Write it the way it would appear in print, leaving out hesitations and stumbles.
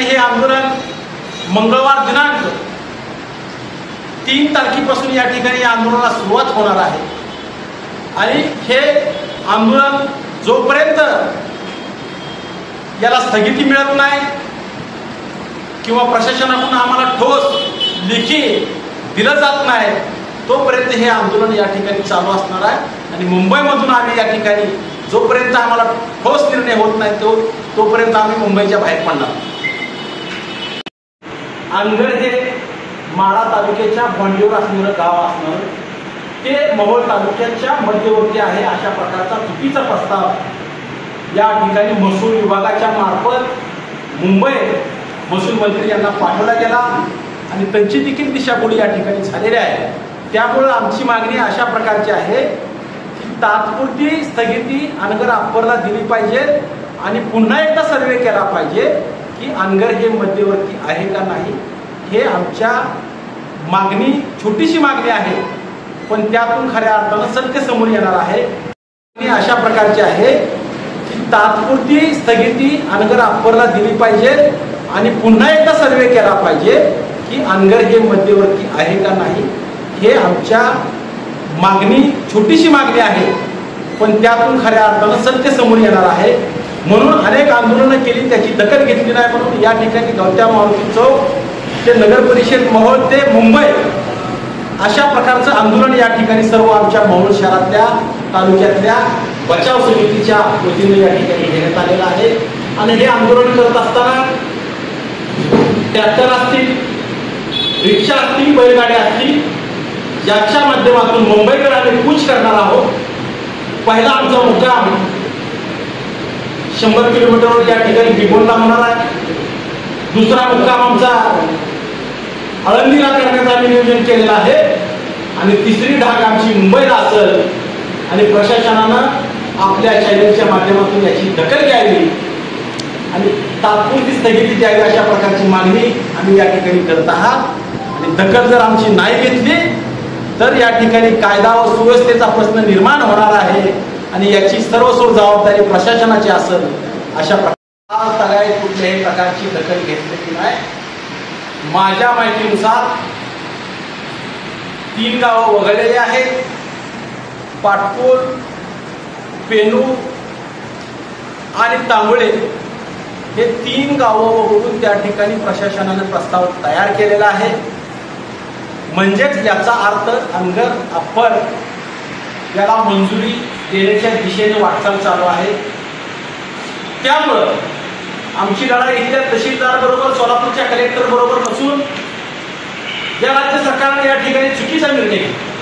हे आंदोलन मंगळवार दिनांक 3 तारखेपासून या ठिकाणी आंदोलनाला सुरुवात होणार आहे आणि हे आंदोलन जोपर्यंत याला स्थगिती मिळत नाही किंवा प्रशासनाकडून आम्हाला ठोस लेखी दिलं जात नाही तोपर्यंत हे आंदोलन या ठिकाणी चालू असणार आहे आणि मुंबईमधून आम्ही या ठिकाणी जोपर्यंत आम्हाला ठोस निर्णय होत नाही तोपर्यंत आम्ही मुंबईच्या बाहेर पडणार. अनगर हे माढा तालुक्याच्या बंडीवर असणारं गाव असणार ते मोहोळ तालुक्याच्या मध्यवर्ती आहे. अशा प्रकारचा चुकीचा प्रस्ताव या ठिकाणी महसूल विभागाच्या मार्फत मुंबई महसूल मंत्री यांना पाठवला गेला आणि त्यांची देखील दिशाभूल या ठिकाणी झालेली आहे. त्यामुळे आमची मागणी अशा प्रकारची आहे की तात्पुरती स्थगिती अनगर अप्परला दिली पाहिजे आणि पुन्हा एकदा सर्वे केला पाहिजे की अनगर हे मध्यवर्ती आहे का नाही. हे आमच्या मागणी छोटीशी मागणी आहे पण त्यातून खऱ्या अर्थानं सत्य समोर येणार आहे. अशा प्रकारची आहे की तात्पुरती स्थगिती अनगर अप्परला दिली पाहिजे आणि पुन्हा एकदा सर्वे केला पाहिजे की अनगर हे मध्यवर्ती आहे का नाही. हे आमच्या मागणी छोटीशी मागणी आहे पण त्यातून खऱ्या अर्थानं सत्य समोर येणार आहे. म्हणून अनेक आंदोलनं केली त्याची दखल घेतली नाही म्हणून या ठिकाणी गवत्या मारुती चौक ते नगर परिषद मोहोळ ते मुंबई अशा प्रकारचं आंदोलन या ठिकाणी सर्व आमच्या मोहोळ शहरातल्या तालुक्यातल्या बचाव समितीच्या वतीने या ठिकाणी घेण्यात आलेलं आहे. आणि हे आंदोलन करत असताना ट्रॅक्टर असतील, रिक्षा असतील, बैलगाड्या असतील याच्या माध्यमातून मुंबईकडे आम्ही कूच करणार आहोत. पहिला आमचा मुक्काम 100 किलोमीटरवर या ठिकाणी भिगवणला होणार आहे. दुसरा मुक्काम आमचा आळंदीला करण्याचं आम्ही नियोजन केलेलं आहे आणि तिसरी ढाग आमची मुंबईला असेल आणि प्रशासनानं आपल्या चॅनलच्या माध्यमातून याची दखल घ्यावी आणि तात्पुरती स्थगिती द्यावी अशा प्रकारची मागणी आम्ही या ठिकाणी करत आहात. आणि दखल जर आमची नाही घेतली तर या ठिकाणी कायदा व सुव्यवस्थेचा प्रश्न निर्माण होणार आहे आणि याची सर्वस्व जबाबदारी प्रशासनाची असेल. अशा प्रकारे कुठल्याही प्रकारची दखल घेतलेली नाही. माझ्या माहितीनुसार 3 गावं वगळलेली आहेत. पाटपूर, पेनू आणि तांबळे हे 3 गावं वगळून त्या ठिकाणी प्रशासनाने प्रस्ताव तयार केलेला आहे. म्हणजेच याचा अर्थ अनगर अप्पर याला मंजुरी देण्याच्या दिशेने वाटचाल चालू आहे. त्यामुळं आमची लढाई इथल्या तहसीलदार बरोबर सोलापूरच्या कलेक्टर बरोबर नसून या राज्य सरकारने या ठिकाणी चुकीचा निर्णय घेतला.